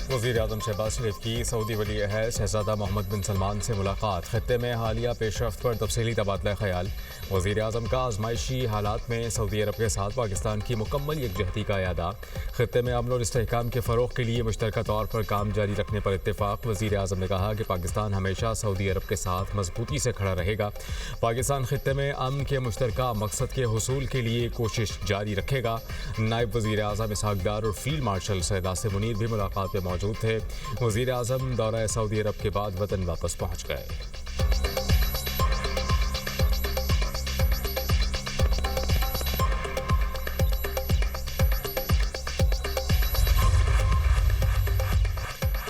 वज़ीर-ए-आज़म शहबाज शरीफ की सऊदी वली अहद शहज़ादा मोहम्मद बिन सलमान से मुलाकात। खत्ते में हालिया पेशरफ्त पर तफसीली तबादला ख्याल। वज़ीर-ए-आज़म का आज़माइशी हालात में सऊदी अरब के साथ पाकिस्तान की मुकम्मल यकजहती का यादा। खत्ते में अमन और इस्तेहकाम के फ़रोग़ के लिए मुश्तरका तौर पर काम जारी रखने पर इत्तेफाक। वज़ीर-ए-आज़म ने कहा कि पाकिस्तान हमेशा सऊदी अरब के साथ मजबूती से खड़ा रहेगा। पाकिस्तान खत्ते में अमन के मुश्तरका मकसद के हुसूल के लिए कोशिश जारी रखेगा। नायब वज़ीर-ए-आज़म इसहाक़ डार और फील्ड मार्शल सैयद आसिम मुनीर भी मुलाकात में मौजूद थे। वज़ीर-ए-आज़म दौरा सऊदी अरब के बाद वतन वापस पहुँच गए।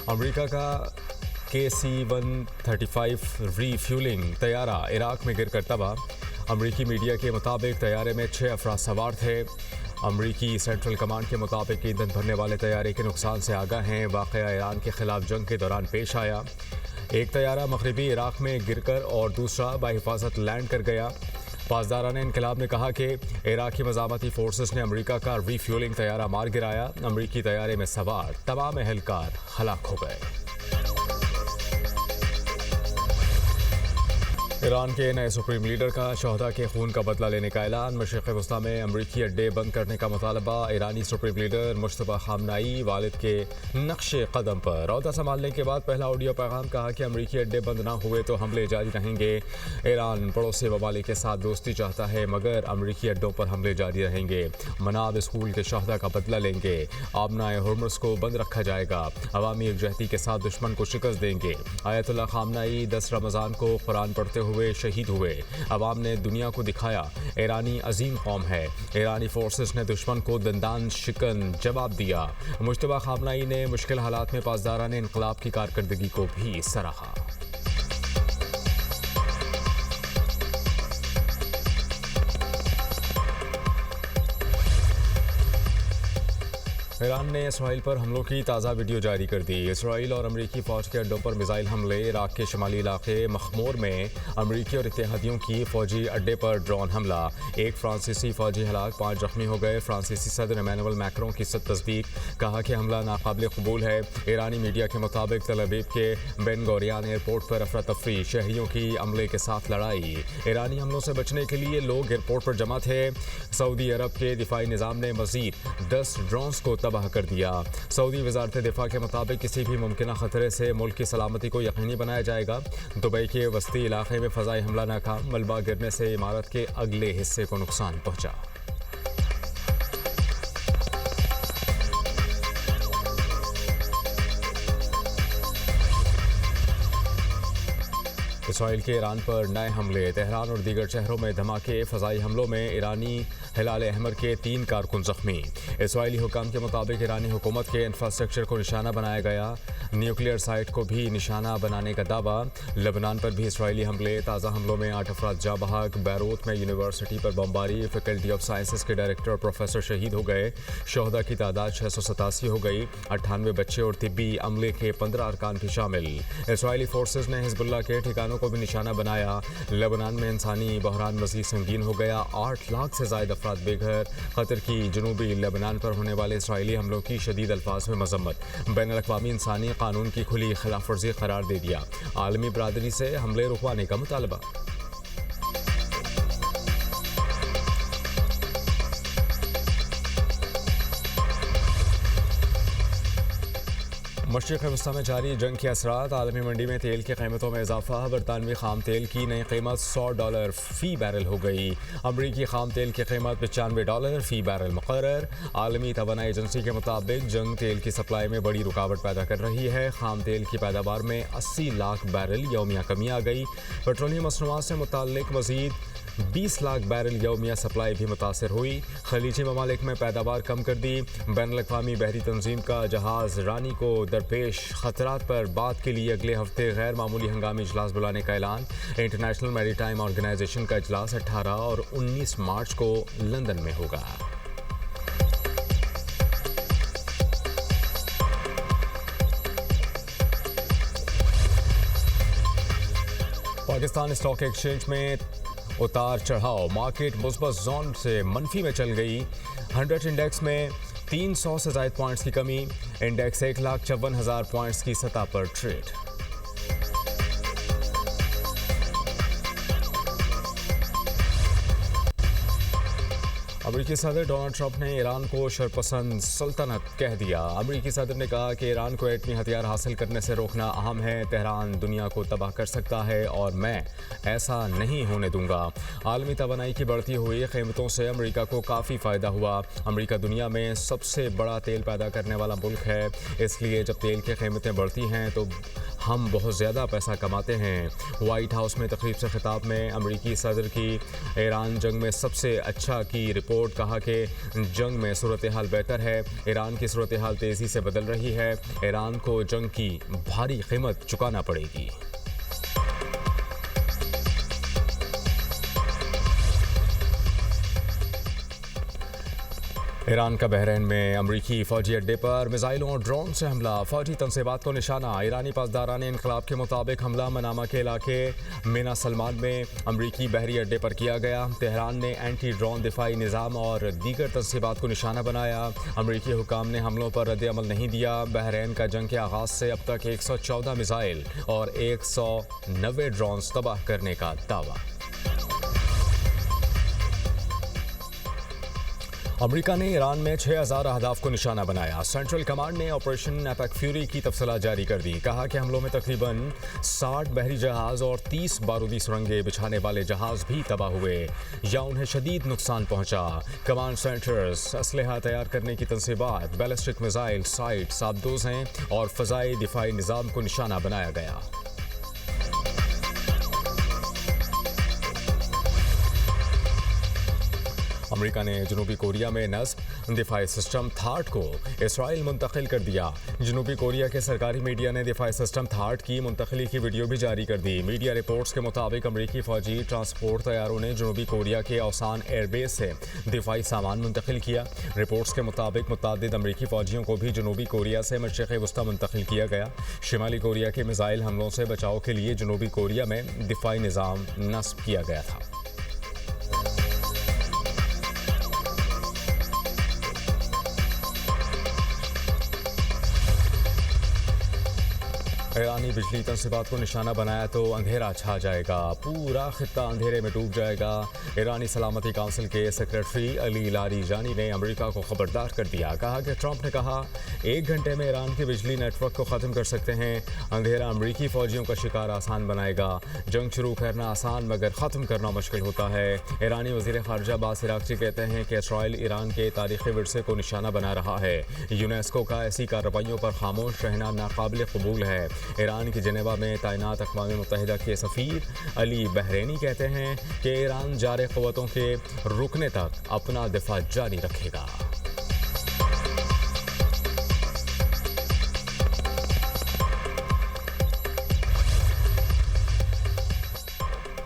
अमेरिका का KC-135 रीफ्यूलिंग तैयारा इराक में गिरकर तबाह। अमेरिकी मीडिया के मुताबिक तैयारे में 6 अफराद सवार थे। अमरीकी सेंट्रल कमांड के मुताबिक ईंधन भरने वाले तैयारे के नुकसान से आगाह हैं। वाक़या ईरान के खिलाफ जंग के दौरान पेश आया। एक तैयारा मगरबी इराक में गिरकर और दूसरा बाहिफाजत लैंड कर गया। पासदारान इनकलाब ने कहा कि इराकी मज़ामती फोर्सेस ने अमरीका का रीफ्यूलिंग तैयारा मार गिराया। अमरीकी तैयारे में सवार तमाम एहलकार हलाक हो गए। ईरान के नए सुप्रीम लीडर का शहदा के खून का बदला लेने का ऐलान। मशरिक़ वस्ता में अमरीकी अड्डे बंद करने का मुतालबा। ईरानी सुप्रीम लीडर मुश्तबा खामनाई वालिद के नक्शे कदम पर। औहदा संभालने के बाद पहला ऑडियो पैगाम। कहा कि अमरीकी अड्डे बंद ना हुए तो हमले जारी रहेंगे। ईरान पड़ोसी ममालिक के साथ दोस्ती चाहता है मगर अमरीकी अड्डों पर हमले जारी रहेंगे। मनाब स्कूल के शहदा का बदला लेंगे। आबनाए हुर्मुज़ को बंद रखा जाएगा। अवामी एकजहती के साथ दुश्मन को शिकस्त देंगे। आयतुल्लाह खामनाई 10 रमज़ान को कुरान पढ़ते हुए शहीद हुए। अवाम ने दुनिया को दिखाया ईरानी अजीम कौम है। ईरानी फोर्सेस ने दुश्मन को दंदान शिकन जवाब दिया। मुश्तबा खामनाई ने मुश्किल हालात में पासदारान इनकलाब की कारकर्दगी को भी सराहा। ईरान ने इसराइल पर हमलों की ताज़ा वीडियो जारी कर दी। इसराइल और अमरीकी फ़ौज के अड्डों पर मिसाइल हमले। इराक के शुमाली इलाके मखमूर में अमरीकी और इत्तेहादियों की फ़ौजी अड्डे पर ड्रोन हमला। एक फ्रांसीसी फ़ौजी हलाक, 5 जख्मी हो गए। फ्रांसीसी सदर इमैनुअल मैक्रों की तस्दीक। कहा कि हमला नाकाबिल कबूल है। ईरानी मीडिया के मुताबिक तल अवीव के बेन गोरियान एयरपोर्ट पर अफरा तफरी, शहरियों की अमले के साथ लड़ाई। ईरानी हमलों से बचने के लिए लोग एयरपोर्ट पर जमा थे। सऊदी अरब के दिफाई निज़ाम ने मज़ीद 10 ड्रोन्स को तबाह कर दिया। सऊदी वज़ारत दिफा के मुताबिक किसी भी मुमकिन खतरे से मुल्क की सलामती को यकीनी बनाया जाएगा। दुबई के वस्ती इलाके में फ़ज़ाई हमला नाकाम। मलबा गिरने से इमारत के अगले हिस्से को नुकसान पहुंचा। इसराइल के ईरान पर नए हमले। तेहरान और दीगर शहरों में धमाके। फ़ज़ाई हमलों में ईरानी हिलाल अहमर के 3 कारकुन ज़ख्मी। इसराइली हुकाम के मुताबिक ईरानी हुकूमत के इंफ्रास्ट्रक्चर को निशाना बनाया गया। न्यूक्लियर साइट को भी निशाना बनाने का दावा। लेबनान पर भी इसराइली हमले। ताज़ा हमलों में 8 अफराद जाँ बहक। बैरूत में यूनिवर्सिटी पर बमबारी। फैकल्टी ऑफ साइंसेस के डायरेक्टर और प्रोफेसर शहीद हो गए। शहदा की तादाद 687 हो गई। 98 बच्चे और तिब्बी अमले के 15 अरकान भी शामिल। इसराइली फोर्सेज ने हिजबुल्लाह के ठिकानों को भी निशाना बनाया। लेबनान में इंसानी बहरान मज़ीद संगीन हो गया। 8 लाख से ज़ायद अफराद बेघर। कतर की जनूबी लेबनान पर होने वाले इसराइली हमलों की शदीद अल्फाज में मजम्मत। बैनुल-अक़वामी इंसानी कानून की खुली खिलाफ वर्जी करार दे दिया। आलमी बरादरी से हमले रुकवाने का मुतालबा। मशरिक़ वस्ता में जारी जंग के असरात। आलमी मंडी में तेल की कीमतों में इजाफा। बरतानवी खाम तेल की नई कीमत $100 फ़ी बैरल हो गई। अमरीकी खाम तेल की कीमत $95 फ़ी बैरल मुकर्रर। आलमी तवानाई एजेंसी के मुताबिक जंग तेल की सप्लाई में बड़ी रुकावट पैदा कर रही है। खाम तेल की पैदावार में 80 लाख बैरल यौमिया कमी आ गई। पेट्रोलियम मसनूआत से मुताल्लिक मज़ीद 20 लाख बैरल यौमिया सप्लाई भी मुतासर हुई। खलीजी ममालिक में पैदावार कम कर दी। बैनुल-अक़वामी बहरी तंजीम का जहाज़ रानी को दरपेश खतरात पर बात के लिए अगले हफ्ते गैर मामूली हंगामी इजलास बुलाने का ऐलान। इंटरनेशनल मैरीटाइम ऑर्गेनाइजेशन का इजलास 18 और 19 मार्च को लंदन में होगा। पाकिस्तान स्टॉक एक्सचेंज में उतार चढ़ाव। मार्केट मुस्बत जोन से मनफी में चल गई। 100 इंडेक्स में 300 से ज़ायद पॉइंट्स की कमी। इंडेक्स 1,54,000 पॉइंट्स की सतह पर ट्रेड। अमेरिकी सदर डोनाल्ड ट्रंप ने ईरान को शरपसंद सल्तनत कह दिया। अमेरिकी सदर ने कहा कि ईरान को एटमी हथियार हासिल करने से रोकना अहम है। तेहरान दुनिया को तबाह कर सकता है और मैं ऐसा नहीं होने दूंगा। आलमी तवानाई की बढ़ती हुई कीमतों से अमेरिका को काफ़ी फ़ायदा हुआ। अमेरिका दुनिया में सबसे बड़ा तेल पैदा करने वाला मुल्क है, इसलिए जब तेल की कीमतें बढ़ती हैं तो हम बहुत ज़्यादा पैसा कमाते हैं। वाइट हाउस में तकरीब से खिताब में अमेरिकी सदर की ईरान जंग में सबसे अच्छा की रिपोर्ट। कहा कि जंग में सूरत हाल बेहतर है। ईरान की सूरत हाल तेज़ी से बदल रही है। ईरान को जंग की भारी कीमत चुकाना पड़ेगी। ईरान का बहरीन में अमरीकी फ़ौजी अड्डे पर मिसाइलों और ड्रोन से हमला। फ़ौजी तनसीबात को निशाना। ईरानी पासदारान इनकलाब के मुताबिक हमला मनामा के इलाके मीना सलमान में अमरीकी बहरी अड्डे पर किया गया। तेहरान ने एंटी ड्रोन दिफाई निज़ाम और दीगर तनसीबात को निशाना बनाया। अमरीकी हुकाम ने हमलों पर रद्द-ए-अमल नहीं दिया। बहरीन का जंग के आगाज़ से अब तक 114 मिसाइल और 190 ड्रोन तबाह करने का दावा। अमेरिका ने ईरान में 6,000 अहदाफ को निशाना बनाया। सेंट्रल कमांड ने ऑपरेशन एपेक फ्यूरी की तफसीलात जारी कर दी। कहा कि हमलों में तकरीबन 60 बहरी जहाज़ और 30 बारूदी सुरंगें बिछाने वाले जहाज़ भी तबाह हुए या उन्हें शदीद नुकसान पहुंचा। कमांड सेंटर्स, असलहा तैयार करने की तनसीबात, बैलिस्टिक मिसाइल साइट्स आबदोज़ हैं और फ़ज़ाई दिफाई निज़ाम को निशाना बनाया गया। अमेरिका ने जनूबी कोरिया में नस्ब दिफाई सिस्टम थार्ड को इसराइल मुंतकिल कर दिया। जनूबी कोरिया के सरकारी मीडिया ने दिफाई सिस्टम थार्ड की मुंतकिली की वीडियो भी जारी कर दी। मीडिया रिपोर्ट्स के मुताबिक अमेरिकी फ़ौजी ट्रांसपोर्ट तैयारों ने जनूबी कोरिया के औसान एयरबेस से दिफाई सामान मुंतकिल किया। रिपोर्ट्स के मुताबिक मुतअद्दिद अमेरिकी फ़ौजियों को भी जनूबी कोरिया से मशरिक़ वस्ता मुंतकिल किया गया। शिमाली कोरिया के मिसाइल हमलों से बचाव के लिए जनूबी कोरिया में दिफाई निज़ाम नस्ब किया गया था। ईरानी बिजली तनसीबात को निशाना बनाया तो अंधेरा छा जाएगा। पूरा खित्ता अंधेरे में डूब जाएगा। ईरानी सलामती काउंसिल के सेक्रेटरी अली लारीजानी ने अमेरिका को खबरदार कर दिया। कहा कि ट्रंप ने कहा 1 घंटे में ईरान के बिजली नेटवर्क को ख़त्म कर सकते हैं। अंधेरा अमेरिकी फ़ौजियों का शिकार आसान बनाएगा। जंग शुरू करना आसान मगर ख़त्म करना मुश्किल होता है। ईरानी वज़ीर ख़ारजा अब्बास इराक़ची कहते हैं कि इसराइल ईरान के तारीख़ी विरसे को निशाना बना रहा है। यूनेस्को का ऐसी कार्रवाइयों पर खामोश रहना नाकाबिल कबूल है। ईरान की जनेवा में तैनात अक़वाम मुत्तहिदा के सफ़ीर अली बहरैनी कहते हैं कि ईरान जारे क़ुव्वतों के रुकने तक अपना दिफा जारी रखेगा।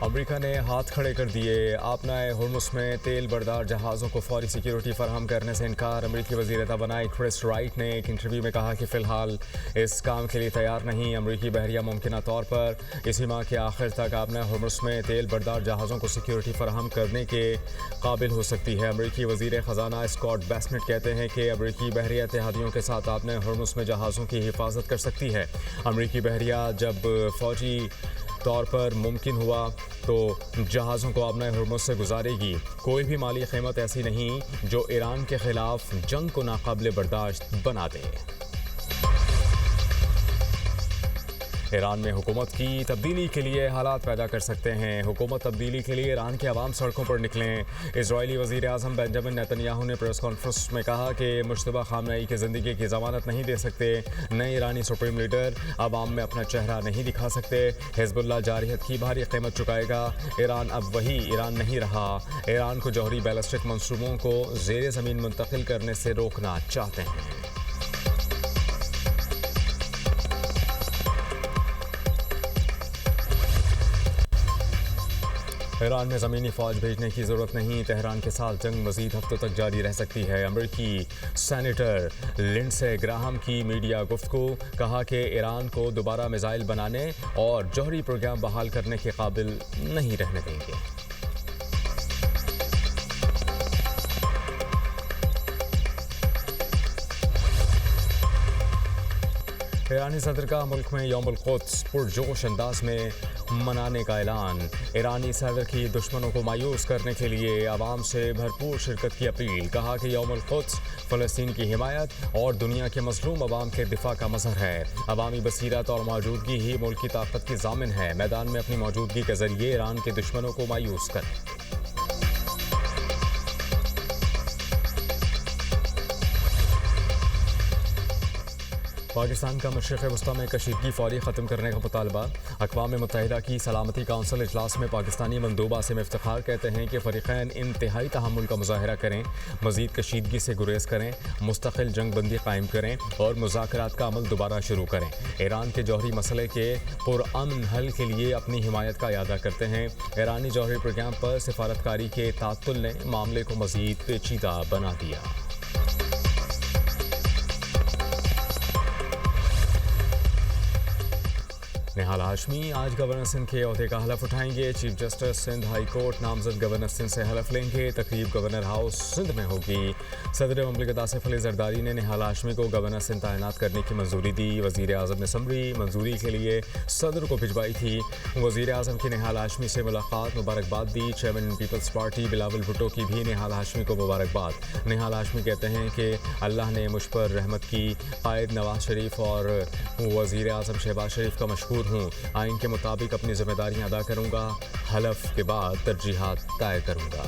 अमेरिका ने हाथ खड़े कर दिए। आपनाए हुर्मुज़ में तेल बरदार जहाज़ों को फौरी सिक्योरिटी फराहम करने से इनकार। अमेरिकी वज़ीर तवानाई क्रिस राइट ने एक इंटरव्यू में कहा कि फ़िलहाल इस काम के लिए तैयार नहीं। अमेरिकी बहरिया मुमकिन तौर पर इसी माह के आखिर तक आपनाए हुर्मुज़ में तेल बरदार जहाज़ों को सिक्योरिटी फराहम करने के काबिल हो सकती है। अमेरिकी वज़ीर ख़जाना स्कॉट बेस्नेट कहते हैं कि अमेरिकी बहरिया इत्तेहादियों के साथ आपनाए हुर्मुज़ में जहाज़ों की हिफाजत कर सकती है। अमेरिकी बहरिया जब फ़ौजी तौर पर मुमकिन हुआ तो जहाज़ों को आपनाए हुर्मुज़ से गुजारेगी। कोई भी माली कीमत ऐसी नहीं जो ईरान के ख़िलाफ़ जंग को नाकाबिले बर्दाश्त बना दे। ईरान में हुकूमत की तब्दीली के लिए हालात पैदा कर सकते हैं। हुकूमत तब्दीली के लिए ईरान के अवाम सड़कों पर निकलें। इजरायली वज़ीर आज़म बेंजामिन नेतन्याहू ने प्रेस कॉन्फ्रेंस में कहा कि मुश्तबा खामनेई की ज़िंदगी की ज़मानत नहीं दे सकते। नए ईरानी सुप्रीम लीडर अवाम में अपना चेहरा नहीं दिखा सकते। हिज़्बुल्लाह जारहियत की भारी कीमत चुकाएगा। ईरान अब वही ईरान नहीं रहा। ईरान को जौहरी बैलिस्टिक मंसूबों को ज़ेर ज़मीन मुंतकिल करने से रोकना चाहते हैं। ईरान में ज़मीनी फ़ौज भेजने की ज़रूरत नहीं। तेहरान के साथ जंग मज़ीद हफ्तों तक जारी रह सकती है। अमेरिकी सेनेटर लिंडसे ग्राहम की मीडिया गुफ्तगू। कहा कि ईरान को दोबारा मिसाइल बनाने और जौहरी प्रोग्राम बहाल करने के काबिल नहीं रहने देंगे। ईरानी सदर का मुल्क में यौमुल क़ुद्स पुरजोश अंदाज में मनाने का ऐलान। ईरानी सदर की दुश्मनों को मायूस करने के लिए आवाम से भरपूर शिरकत की अपील। कहा कि यौमुल क़ुद्स फ़लस्तीन की हिमायत और दुनिया के मज़लूम अवाम के दिफा का मज़हर है। अवामी बसीरत और मौजूदगी ही मुल्क की ताकत की ज़ामिन है। मैदान में अपनी मौजूदगी के ज़रिए ईरान के दुश्मनों को मायूस करें। पाकिस्तान का मशरिक़ वस्ती में कशीदगी फौरी ख़त्म करने का मुतालबा। अक़वाम मुत्तहिदा की सलामती कौंसिल इजलास में पाकिस्तानी मंदूबा से इफ्तिखार कहते हैं कि फ़रीक़ैन इंतहाई तहम्मुल का मुज़ाहरा करें, मज़ीद कशीदगी से गुरेज करें, मुस्तक़िल जंग बंदी कायम करें और मुज़ाकरात का अमल दोबारा शुरू करें। ईरान के जौहरी मसले के पुरअमन हल के लिए अपनी हिमायत का इयादा करते हैं। ईरानी जौहरी प्रोग्राम पर सिफारतकारी के तातुल ने मामले को मज़ीद पेचीदा बना दिया। निहाल हाशमी आज गवर्नर सिंध के ओहदे का हलफ उठाएंगे। Chief justice Sindh high court नामजद गवर्नर सिंध से हलफ लेंगे। तकरीब गवर्नर हाउस सिंध में होगी। सदर ममलिकत आसिफ अली जरदारी ने निहाल हाशमी को गवर्नर सिंध तैनात करने की मंजूरी दी। वज़ीर आज़म ने समरी मंजूरी के लिए सदर को भिजवाई थी। वज़ीर आज़म की निहाल हाशमी से मुलाकात, मुबारकबाद दी। चेयरमैन पीपल्स पार्टी बिलावल भुट्टो की भी निहाल हाशमी को मुबारकबाद। निहाल हाशमी कहते हैं कि अल्लाह ने मुझ पर रहमत की। कायद नवाज शरीफ और वज़ीर आज़म शहबाज शरीफ का मशहूर हूँ। आइन के मुताबिक अपनी जिम्मेदारियां अदा करूँगा। हलफ के बाद तरजीहात तय करूँगा।